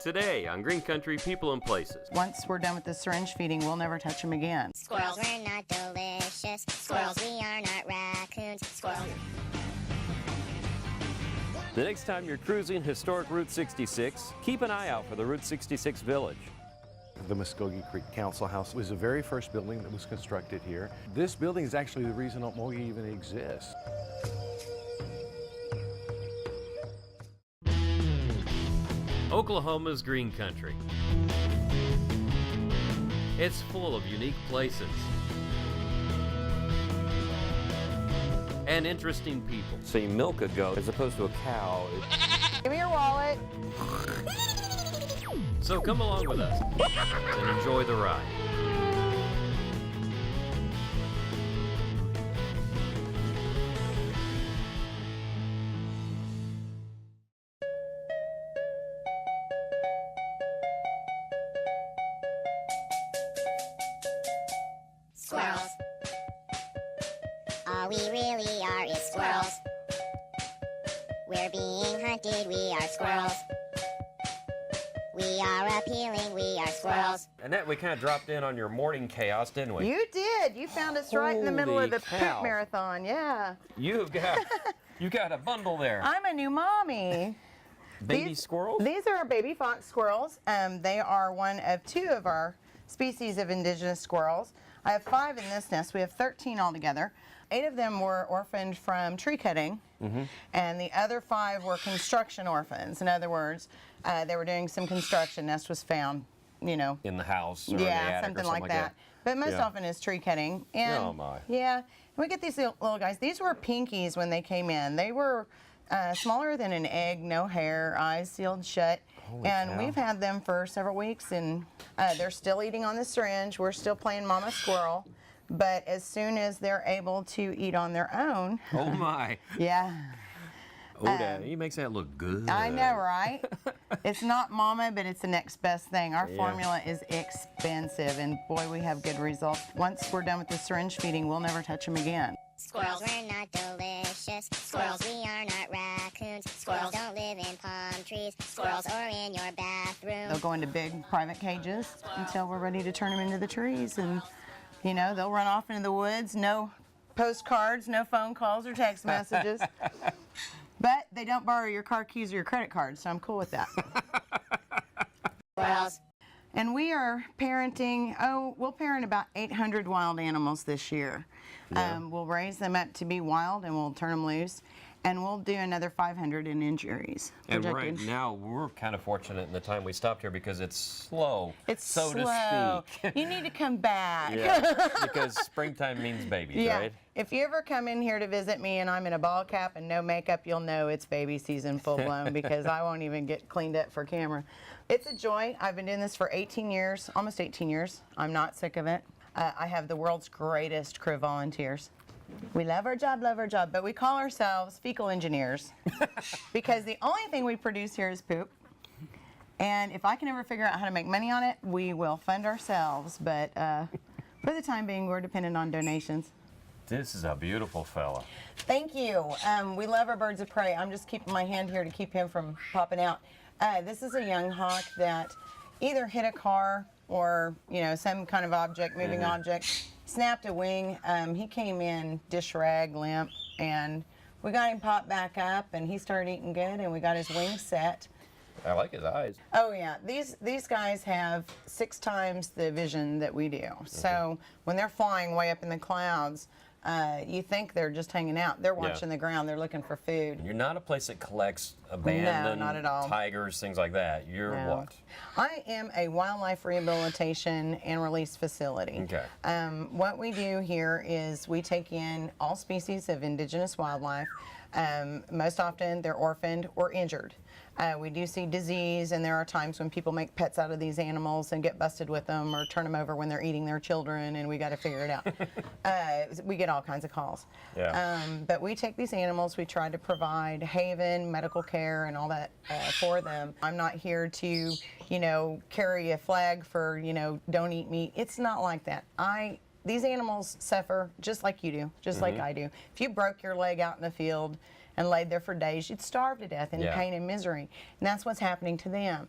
Today on Green Country People and Places. Once we're done with the syringe feeding, we'll never touch them again. Squirrels, we're not delicious. Squirrels, we are not raccoons. Squirrels. The next time you're cruising historic Route 66, keep an eye out for the Route 66 Village. The Muskogee Creek Council House was the very first building that was constructed here. This building is actually the reason Okmulgee even exists. Oklahoma's Green Country. It's full of unique places and interesting people. So you milk a goat as opposed to a cow. Give me your wallet. So come along with us and enjoy the ride. Squirrels. All we really are is squirrels. We're being hunted, we are squirrels. We are appealing, we are squirrels. Annette, we kind of dropped in on your morning chaos, didn't we? You did. You found us right in the middle Holy of the cow. poop marathon. Yeah. You got a bundle there. I'm a new mommy. Baby squirrels? These are baby fox squirrels. They are one of 2 of our species of indigenous squirrels. I have 5 in this nest. We have 13 altogether. 8 of them were orphaned from tree cutting, and the other 5 were construction orphans. In other words, they were doing some construction. Nest was found, you know. In the house or in the Yeah, attic something or something like that. But most Yeah. often it's tree cutting. And Oh, my. Yeah, and we get these little guys. These were pinkies when they came in. They were smaller than an egg, no hair, eyes sealed shut. Holy and cow. we've had them for several weeks, and they're still eating on the syringe. We're still playing Mama Squirrel. But as soon as they're able to eat on their own, Oh my. yeah. Oh, Daddy, he makes that look good. I know, right? It's not Mama, but it's the next best thing. Our Yeah. formula is expensive, and boy, we have good results. Once we're done with the syringe feeding, we'll never touch them again. Squirrels, we're not delicious. Squirrels, we are not raccoons. Squirrels don't live in palm trees. Squirrels are in your bathroom. They'll go into big private cages until we're ready to turn them into the trees, and you know, they'll run off into the woods. No postcards, no phone calls or text messages. But they don't borrow your car keys or your credit card, so I'm cool with that. Squirrels. And we are parenting, we'll parent about 800 wild animals this year. Yeah. We'll raise them up to be wild and we'll turn them loose. And we'll do another 500 in injuries. And projected. right now, we're kind of fortunate in the time we stopped here because it's slow, It's so slow. to speak. You need to come back. Yeah, because springtime means babies, Yeah. right? If you ever come in here to visit me and I'm in a ball cap and no makeup, you'll know it's baby season full blown because I won't even get cleaned up for camera. It's a joy. I've been doing this for 18 years, almost 18 years. I'm not sick of it. I have the world's greatest crew of volunteers. We love our job, but we call ourselves fecal engineers because the only thing we produce here is poop. And if I can ever figure out how to make money on it, we will fund ourselves. But for the time being, we're dependent on donations. This is a beautiful fella. Thank you. We love our birds of prey. I'm just keeping my hand here to keep him from popping out. This is a young hawk that either hit a car or, you know, some kind of object, moving object, snapped a wing. He came in dish rag, limp, and we got him popped back up, and he started eating good, and we got his wings set. I like his eyes. Oh yeah, these guys have 6 times the vision that we do. So when they're flying way up in the clouds, you think they're just hanging out. They're watching the ground. They're looking for food. You're not a place that collects abandoned not at all. tigers, things like that. You're No. what? I am a wildlife rehabilitation and release facility. Okay. What we do here is we take in all species of indigenous wildlife. Most often they're orphaned or injured. We do see disease, and there are times when people make pets out of these animals and get busted with them or turn them over when they're eating their children, and we got to figure it out. We get all kinds of calls. Yeah. But we take these animals, we try to provide haven, medical care, and all that for them. I'm not here to, you know, carry a flag for, you know, don't eat meat. It's not like that. These animals suffer just like you do, just like I do. If you broke your leg out in the field and laid there for days, you'd starve to death in pain and misery. And that's what's happening to them.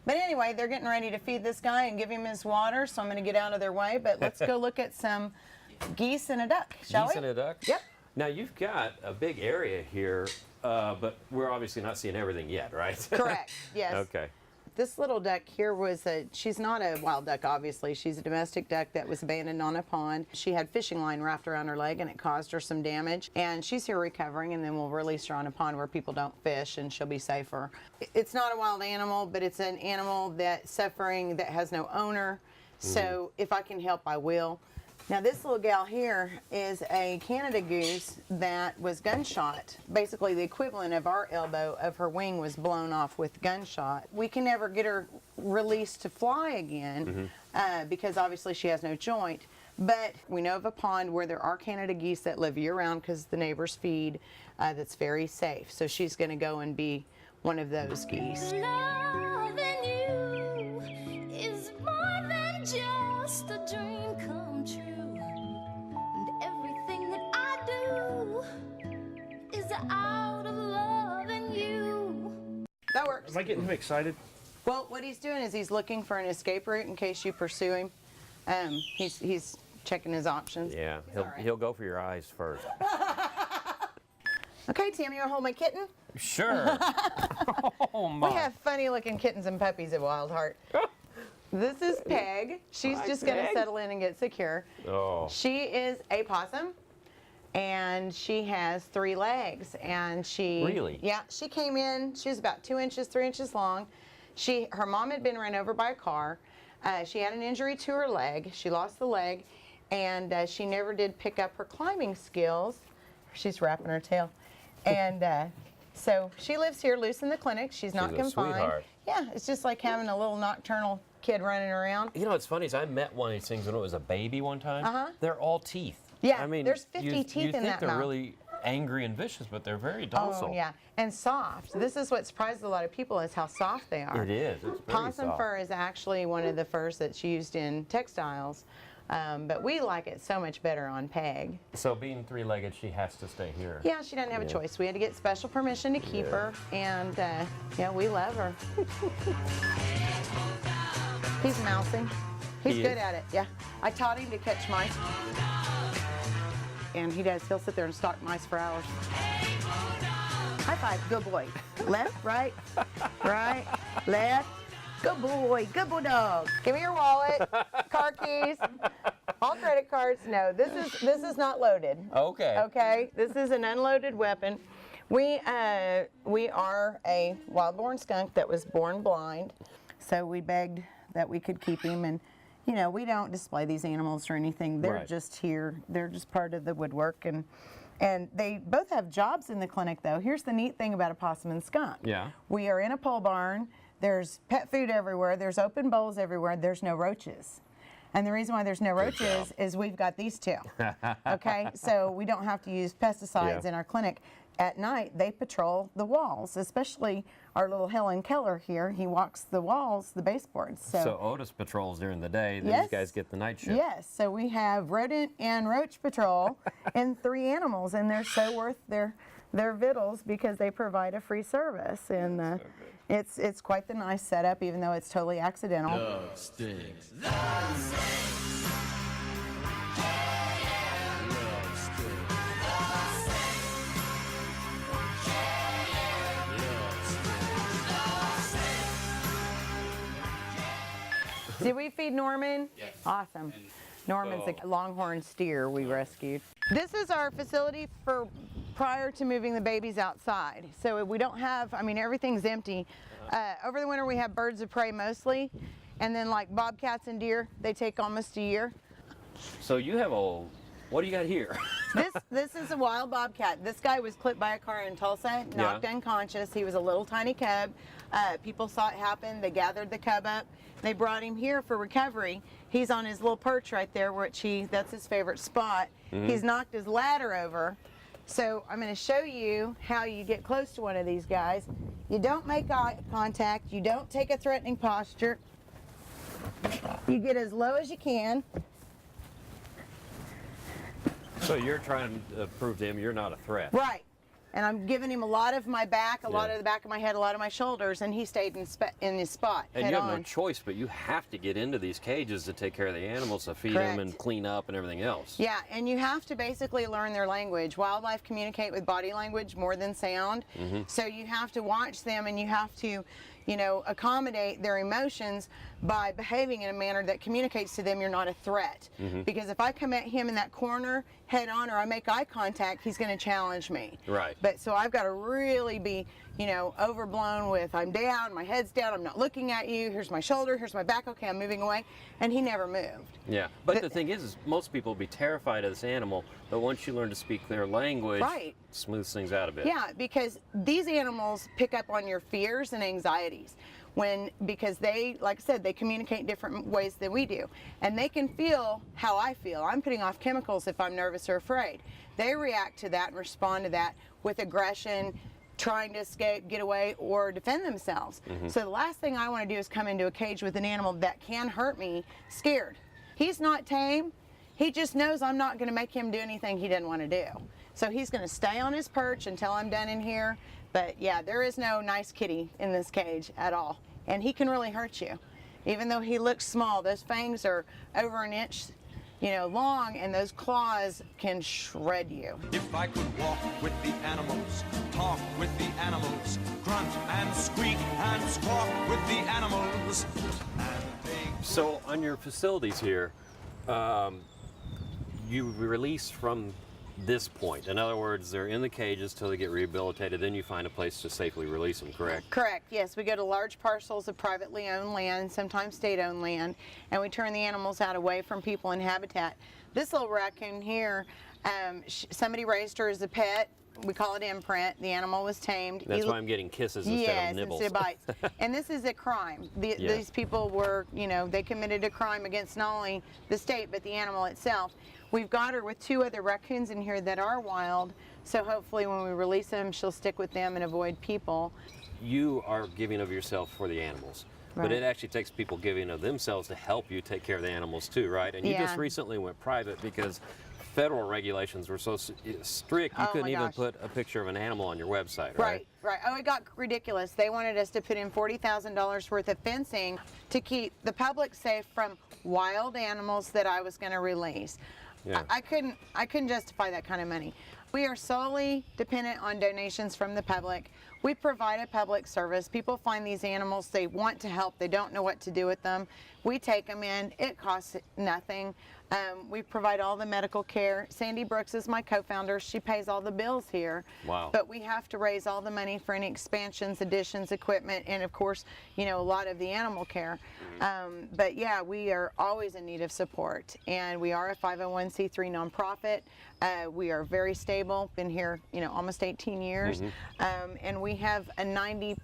But anyway, they're getting ready to feed this guy and give him his water, so I'm going to get out of their way. But let's go look at some geese and a duck, shall Geese we? and a duck? Yep. Now you've got a big area here, but we're obviously not seeing everything yet, right? Correct, yes. Okay. This little duck here she's not a wild duck, obviously. She's a domestic duck that was abandoned on a pond. She had fishing line wrapped around her leg and it caused her some damage. And she's here recovering, and then we'll release her on a pond where people don't fish and she'll be safer. It's not a wild animal, but it's an animal that's suffering, that has no owner. So if I can help, I will. Now this little gal here is a Canada goose that was gunshot. Basically the equivalent of our elbow of her wing was blown off with gunshot. We can never get her released to fly again because obviously she has no joint. But we know of a pond where there are Canada geese that live year-round because the neighbors feed, that's very safe. So she's going to go and be one of those geese. Loving you is more than just a dream come true. And everything that I do is out of loving you. That works. Am I getting him excited? Well, what he's doing is he's looking for an escape route in case you pursue him. He's checking his options. Yeah, all right. he'll go for your eyes first. Okay, Tam, you want to hold my kitten? Sure. Oh my. We have funny looking kittens and puppies at Wild Heart. This is Peg. She's Hi, just going to Peg. settle in and get secure. Oh. She is a possum, and she has 3 legs. And she Really? Yeah, she came in. She was about 2 inches, 3 inches long. Her mom had been run over by a car. She had an injury to her leg. She lost the leg, and she never did pick up her climbing skills. She's wrapping her tail. And so she lives here loose in the clinic. She's not a confined. sweetheart. Yeah, it's just like having a little nocturnal kid running around. You know what's funny is I met one of these things when it was a baby one time. They're all teeth. Yeah, I mean, there's 50 teeth you in think that they're mouth. really angry and vicious, but they're very docile. Oh, yeah, and soft. This is what surprised a lot of people is how soft they are. It is. It's very Possum soft. fur is actually one of the furs that's used in textiles, but we like it so much better on Peg. So being 3-legged, she has to stay here. Yeah, she doesn't have a choice. We had to get special permission to keep her, and yeah, we love her. He's mousing. He's He good is? at it, yeah. I taught him to catch mice. And he does. He'll sit there and stalk mice for hours. High five, good boy. Left, right, right, left. Good boy, good boy dog. Give me your wallet, car keys, all credit cards. No, this is not loaded. Okay. Okay, this is an unloaded weapon. We are a wild-born skunk that was born blind, so we begged that we could keep him. And you know, we don't display these animals or anything. They're Right. just here. They're just part of the woodwork, and they both have jobs in the clinic. Though here's the neat thing about a possum and skunk. Yeah. We are in a pole barn. There's pet food everywhere. There's open bowls everywhere. There's no roaches. And the reason why there's no roaches is we've got these two. Okay, so we don't have to use pesticides Yeah. in our clinic. At night, they patrol the walls, especially our little Helen Keller here. He walks the walls, the baseboards. So Otis patrols during the day. These Yes. guys get the night shift. Yes, so we have rodent and roach patrol and 3 animals, and they're so worth their victuals because they provide a free service. And it's quite the nice setup, even though it's totally accidental. Love stinks. Did we feed Norman? Yes. Awesome. Norman's a longhorn steer we rescued. This is our facility for prior to moving the babies outside. So we don't have, I mean, everything's empty. Over the winter we have birds of prey mostly, and then like bobcats and deer, they take almost a year. So you have what do you got here? This is a wild bobcat. This guy was clipped by a car in Tulsa, knocked unconscious. He was a little tiny cub. People saw it happen. They gathered the cub up. They brought him here for recovery. He's on his little perch right there, that's his favorite spot. He's knocked his ladder over. So I'm going to show you how you get close to one of these guys. You don't make eye contact. You don't take a threatening posture. You get as low as you can. So you're trying to prove to him you're not a threat. Right. And I'm giving him a lot of my back, a lot Yeah. of the back of my head, a lot of my shoulders, and he stayed in his spot, And head you have on. no choice, but you have to get into these cages to take care of the animals, to feed them and Correct. clean up and everything else. Yeah, and you have to basically learn their language. Wildlife communicate with body language more than sound. So you have to watch them, and you have to, you know, accommodate their emotions by behaving in a manner that communicates to them you're not a threat. Because if I come at him in that corner head on, or I make eye contact, he's going to challenge me. Right. But so I've got to really be, you know, overblown with I'm down, my head's down, I'm not looking at you, here's my shoulder, here's my back, okay, I'm moving away. And he never moved. Yeah, but the thing is most people will be terrified of this animal, but once you learn to speak their language, Right. smooths things out a bit. Yeah, because these animals pick up on your fears and anxieties because they, like I said, they communicate different ways than we do. And they can feel how I feel. I'm putting off chemicals if I'm nervous or afraid. They react to that and respond to that with aggression, trying to escape, get away, or defend themselves. So the last thing I want to do is come into a cage with an animal that can hurt me scared. He's not tame. He just knows I'm not going to make him do anything he didn't want to do. So he's going to stay on his perch until I'm done in here. But yeah, there is no nice kitty in this cage at all. And he can really hurt you. Even though he looks small, those fangs are over an inch, you know, long, and those claws can shred you. If I could walk with the animals, talk with the animals, grunt and squeak and squawk with the animals, and they So on your facilities here, you release from this point. In other words, they're in the cages till they get rehabilitated, then you find a place to safely release them, correct? Correct, yes. We go to large parcels of privately owned land, sometimes state-owned land, and we turn the animals out away from people and habitat. This little raccoon here, somebody raised her as a pet. We call it imprint. The animal was tamed. That's why I'm getting kisses instead Yes, of nibbles. instead of bites. And this is a crime. These people were, you know, they committed a crime against not only the state, but the animal itself. We've got her with 2 other raccoons in here that are wild, so hopefully when we release them, she'll stick with them and avoid people. You are giving of yourself for the animals. But Right. it actually takes people giving of themselves to help you take care of the animals too, right? And you just Yeah. recently went private because federal regulations were so strict you Oh, couldn't my even gosh. put a picture of an animal on your website, right? Right. Oh, it got ridiculous. They wanted us to put in $40,000 worth of fencing to keep the public safe from wild animals that I was going to release. Yeah. I couldn't justify that kind of money. We are solely dependent on donations from the public. We provide a public service. People find these animals, they want to help, they don't know what to do with them. We take them in, it costs nothing. We provide all the medical care. Sandy Brooks is my co-founder. She pays all the bills here. Wow. But we have to raise all the money for any expansions, additions, equipment, and of course, you know, a lot of the animal care. But yeah, we are always in need of support, and we are a 501c3 nonprofit. We are very stable. Been here, you know, almost 18 years, and we have a 90%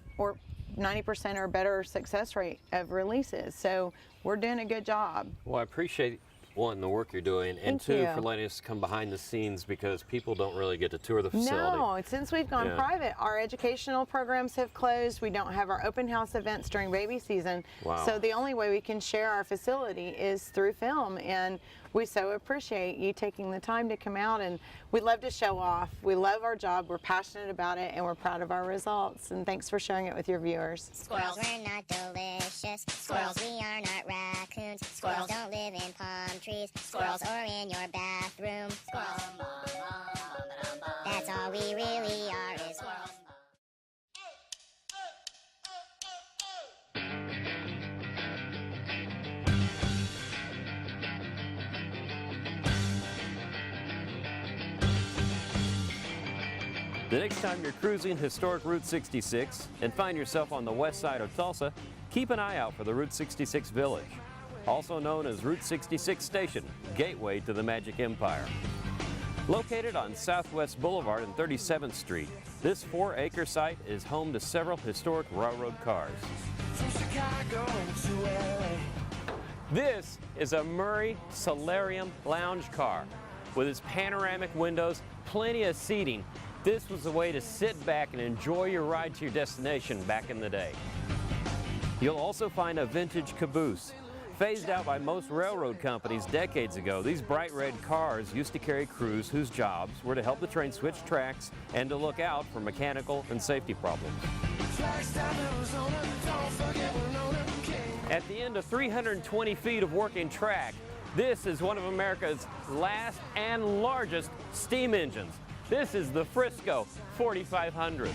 or better success rate of releases. So we're doing a good job. Well, I appreciate one, the work you're doing, and Thank 2, you. for letting us come behind the scenes because people don't really get to tour the facility. No, since we've gone Yeah. private, our educational programs have closed. We don't have our open house events during baby season. Wow. So the only way we can share our facility is through film, and we so appreciate you taking the time to come out, and we love to show off. We love our job, we're passionate about it, and we're proud of our results, and thanks for sharing it with your viewers. Squirrels, we're not delicious. Squirrels, we are not raccoons. Squirrels don't live in palm trees. Squirrels or in your bathroom. Squirrels. That's all we really are is squirrels. The next time you're cruising historic Route 66 and find yourself on the west side of Tulsa, keep an eye out for the Route 66 Village, also known as Route 66 Station, gateway to the Magic Empire. Located on Southwest Boulevard and 37th Street, this 4-acre site is home to several historic railroad cars. This is a Murray Solarium lounge car. With its panoramic windows, plenty of seating, this was a way to sit back and enjoy your ride to your destination back in the day. You'll also find a vintage caboose, Phased out by most railroad companies decades ago, these bright red cars used to carry crews whose jobs were to help the train switch tracks and to look out for mechanical and safety problems. At the end of 320 feet of working track, this is one of America's last and largest steam engines. This is the Frisco 4500.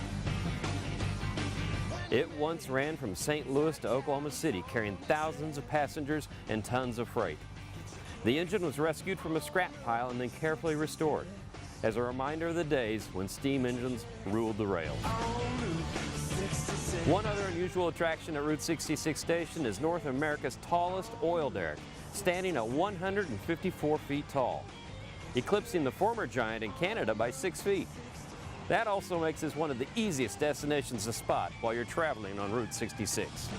It once ran from St. Louis to Oklahoma City, carrying thousands of passengers and tons of freight. The engine was rescued from a scrap pile and then carefully restored as a reminder of the days when steam engines ruled the rails. One other unusual attraction at Route 66 Station is North America's tallest oil derrick, standing at 154 feet tall, eclipsing the former giant in Canada by 6 feet. That also makes this one of the easiest destinations to spot while you're traveling on Route 66.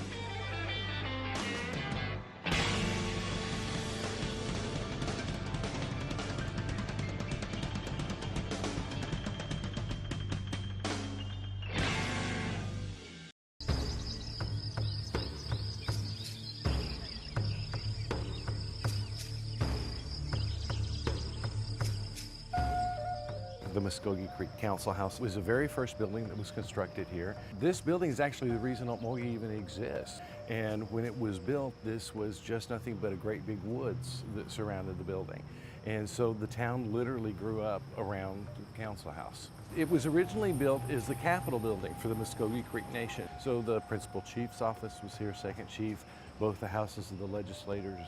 The Muskogee Creek Council House was the very first building that was constructed here. This building is actually the reason Okmulgee even exists. And when it was built, this was just nothing but a great big woods that surrounded the building. And so the town literally grew up around the council house. It was originally built as the Capitol building for the Muskogee Creek Nation. So the principal chief's office was here, second chief. Both the houses of the legislators,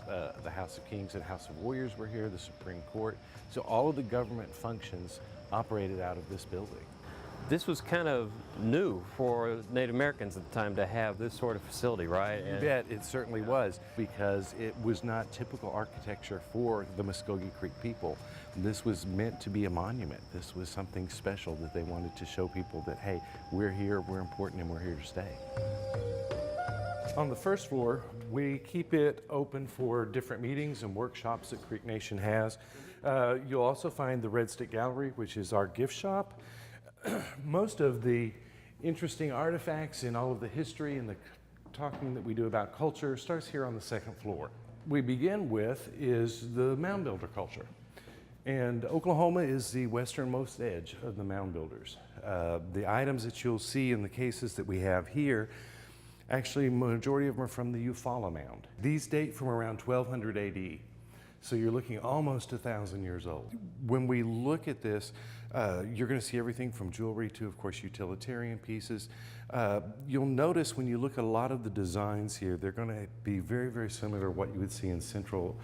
the House of Kings and House of Warriors were here, the Supreme Court. So all of the government functions operated out of this building. This was kind of new for Native Americans at the time to have this sort of facility, right? You bet, it certainly was, because it was not typical architecture for the Muskogee Creek people. This was meant to be a monument. This was something special that they wanted to show people that, hey, we're here, we're important, and we're here to stay. On the first floor, we keep it open for different meetings and workshops that Creek Nation has. You'll also find the Red Stick Gallery, which is our gift shop. Most of the interesting artifacts and all of the history and the talking that we do about culture starts here on the second floor. We begin with is the mound builder culture. And Oklahoma is the westernmost edge of the mound builders. The items that you'll see in the cases that we have here, actually, majority of them are from the Eufaula Mound. These date from around 1200 AD. So you're looking almost 1,000 years old. When we look at this, you're going to see everything from jewelry to, of course, utilitarian pieces. You'll notice when you look at a lot of the designs here, they're going to be very, very similar to what you would see in Central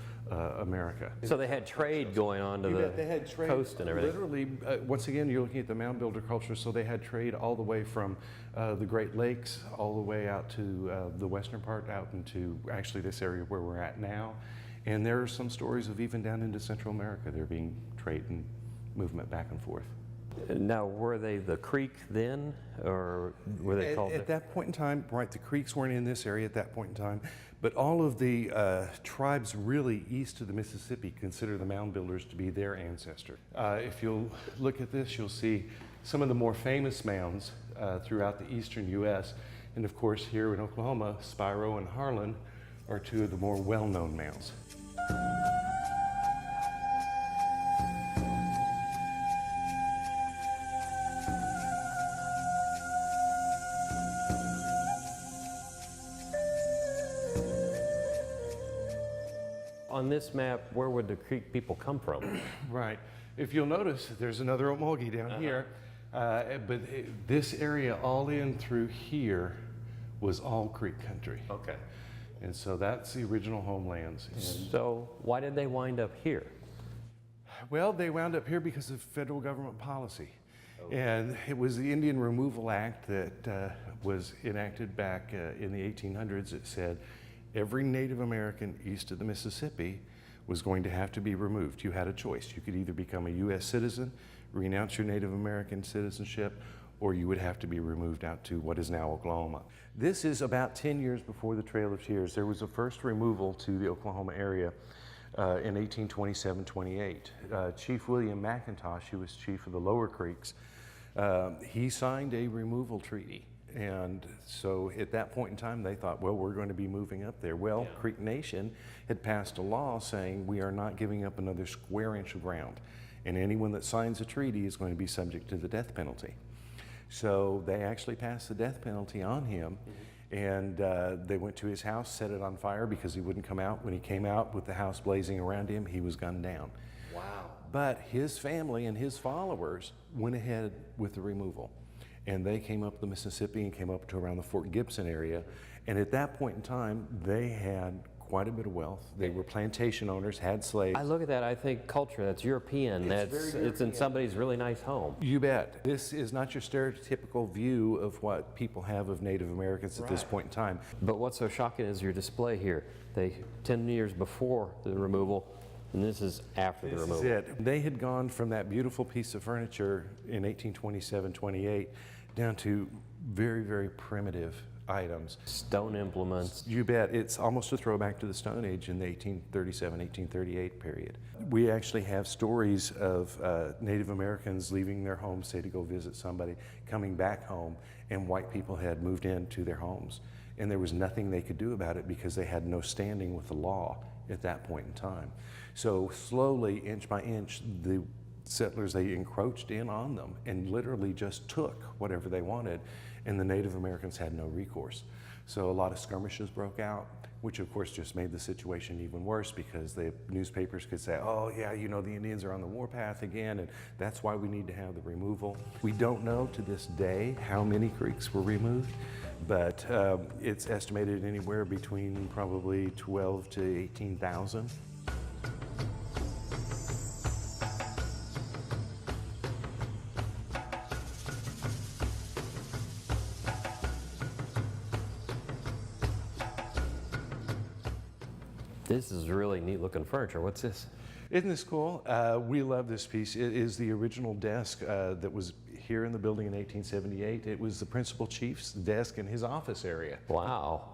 America. So they had trade going on to They had trade, coast and everything. Literally, once again, you're looking at the mound builder culture, so they had trade all the way from the Great Lakes all the way out to the western part, out into actually this area where we're at now. And there are some stories of even down into Central America, there being trade and movement back and forth. Now, were they the Creek then, or were they called? At that point in time, right, the Creeks weren't in this area at that point in time, but all of the tribes really east of the Mississippi consider the mound builders to be their ancestor. If you'll look at this, you'll see some of the more famous mounds throughout the eastern U.S. And of course, here in Oklahoma, Spiro and Harlan are two of the more well-known mounds. On this map, where would the Creek people come from? Right. If you'll notice, there's another Okmulgee down here, but this area all in through here was all Creek country. Okay. And so that's the original homelands. And So why did they wind up here? well, they wound up here because of federal government policy. And it was the Indian Removal Act that was enacted back in the 1800s. It said every Native American east of the Mississippi was going to have to be removed. You had a choice. You could either become a U.S. citizen, renounce your Native American citizenship, or you would have to be removed out to what is now Oklahoma. This is about 10 years before the Trail of Tears. There was a first removal to the Oklahoma area in 1827-28. Chief William McIntosh, who was chief of the Lower Creeks, he signed a removal treaty. And so at that point in time, they thought, well, we're going to be moving up there. Well, Creek Nation had passed a law saying we are not giving up another square inch of ground. And anyone that signs a treaty is going to be subject to the death penalty. So they actually passed the death penalty on him. And they went to his house, set it on fire because he wouldn't come out. When he came out with the house blazing around him, he was gunned down. Wow. But his family and his followers went ahead with the removal. And they came up the Mississippi and came up to around the Fort Gibson area. And at that point in time, they had quite a bit of wealth. They were plantation owners, had slaves. I look at that, I think culture, that's European. It's in somebody's really nice home. You bet. This is not your stereotypical view of what people have of Native Americans at this point in time. But what's so shocking is your display here. 10 years before the removal, and this is after the removal. This is it. They had gone from that beautiful piece of furniture in 1827-28 down to very, very primitive items. Stone implements. You bet. It's almost a throwback to the Stone Age in the 1837-1838 period. We actually have stories of Native Americans leaving their homes, say to go visit somebody, coming back home, and white people had moved into their homes. And there was nothing they could do about it because they had no standing with the law at that point in time. So slowly, inch by inch, the settlers, they encroached in on them and literally just took whatever they wanted, and the Native Americans had no recourse. So a lot of skirmishes broke out, which of course just made the situation even worse because the newspapers could say, oh yeah, you know, the Indians are on the warpath again, and that's why we need to have the removal. We don't know to this day how many creeks were removed, but it's estimated anywhere between probably 12 to 18,000. This is really neat looking furniture. What's this? Isn't this cool? We love this piece. It is the original desk that was here in the building in 1878. It was the principal chief's desk in his office area. Wow.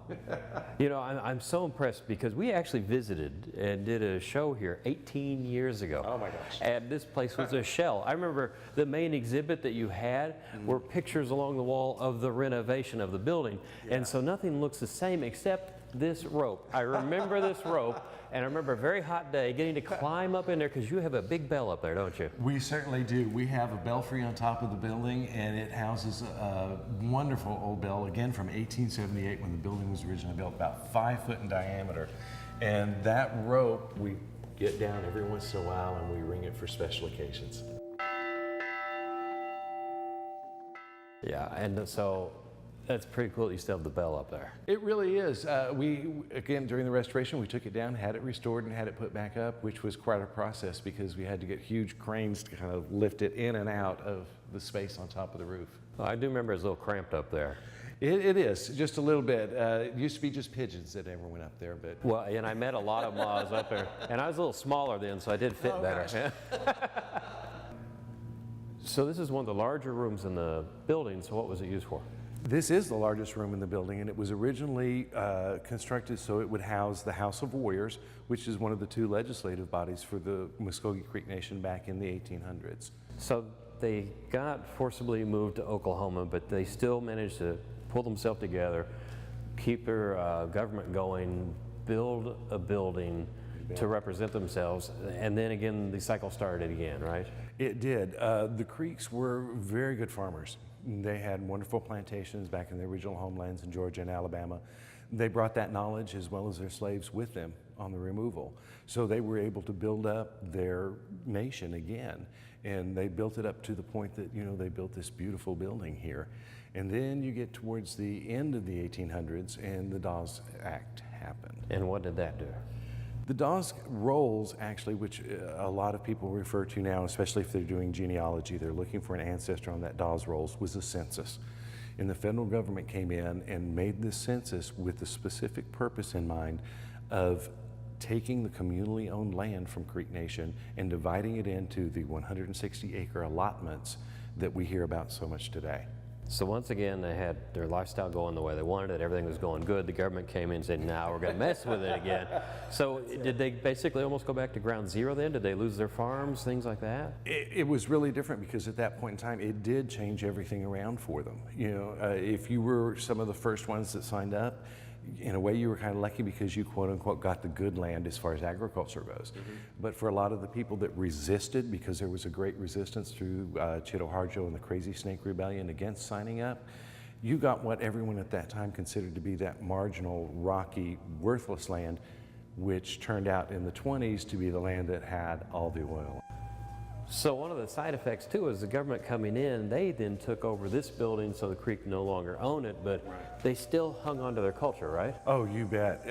You know, I'm so impressed because we actually visited and did a show here 18 years ago. Oh my gosh. And this place was a shell. I remember the main exhibit that you had were pictures along the wall of the renovation of the building. And so nothing looks the same except this rope. I remember this rope, and I remember a very hot day getting to climb up in there because you have a big bell up there, don't you? We certainly do. We have a belfry on top of the building, and it houses a wonderful old bell, again from 1878 when the building was originally built, about 5 foot in diameter. And that rope, we get down every once in a while and we ring it for special occasions. Yeah, and so that's pretty cool that you still have the bell up there. It really is. Again, during the restoration, we took it down, had it restored, and had it put back up, which was quite a process because we had to get huge cranes to kind of lift it in and out of the space on top of the roof. Well, I do remember it's a little cramped up there. It is, just a little bit. It used to be just pigeons that ever went up there, but... Well, and I met a lot of them while I was up there, and I was a little smaller then, so I did fit better. So this is one of the larger rooms in the building, so what was it used for? This is the largest room in the building, and it was originally constructed so it would house the House of Warriors, which is one of the 2 legislative bodies for the Muskogee Creek Nation back in the 1800s. So they got forcibly moved to Oklahoma, but they still managed to pull themselves together, keep their government going, build a building to represent themselves, and then again the cycle started again, right? It did. The Creeks were very good farmers. They had wonderful plantations back in their original homelands in Georgia and Alabama. They brought that knowledge as well as their slaves with them on the removal. So they were able to build up their nation again. And they built it up to the point that, you know, they built this beautiful building here. And then you get towards the end of the 1800s and the Dawes Act happened. And what did that do? The Dawes rolls, actually, which a lot of people refer to now, especially if they're doing genealogy, they're looking for an ancestor on that Dawes rolls, was a census. And the federal government came in and made this census with the specific purpose in mind of taking the communally owned land from Creek Nation and dividing it into the 160-acre allotments that we hear about so much today. So once again, they had their lifestyle going the way they wanted it. Everything was going good. The government came in and said, "Now we're going to mess with it again." So did they basically almost go back to ground zero then? Did they lose their farms, things like that? It was really different because at that point in time, it did change everything around for them. You know, if you were some of the first ones that signed up, in a way you were kind of lucky because you quote unquote got the good land as far as agriculture goes. But for a lot of the people that resisted, because there was a great resistance through Chitoharjo and the Crazy Snake Rebellion against signing up, you got what everyone at that time considered to be that marginal, rocky, worthless land, which turned out in the 20s to be the land that had all the oil. So one of the side effects too is the government coming in, they then took over this building so the Creek no longer own it, but they still hung on to their culture, right? Oh, you bet.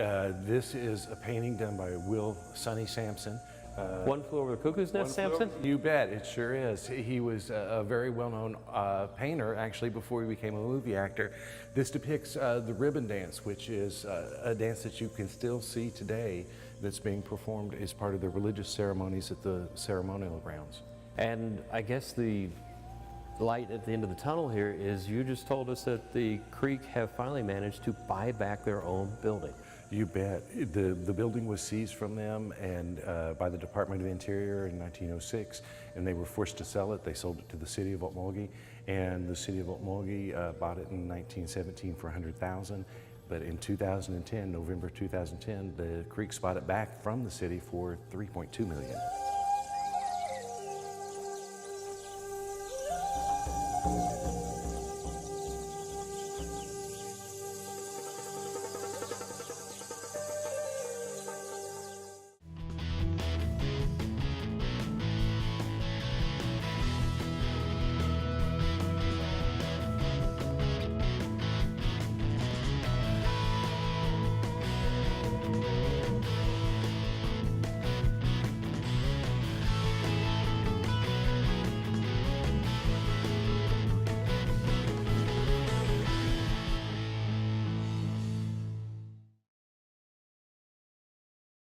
This is a painting done by Will Sonny Sampson. One Flew Over the Cuckoo's Nest, Sampson? You bet, it sure is. He was a very well-known painter, actually, before he became a movie actor. This depicts the ribbon dance, which is a dance that you can still see today that's being performed as part of the religious ceremonies at the ceremonial grounds. And I guess the light at the end of the tunnel here is you just told us that the Creek have finally managed to buy back their own building. You bet. The building was seized from them and by the Department of Interior in 1906, and they were forced to sell it. They sold it to the city of Okmulgee, and the city of Okmulgee bought it in 1917 for $100,000. But in 2010, November 2010, the Creek bought it back from the city for $3.2 million.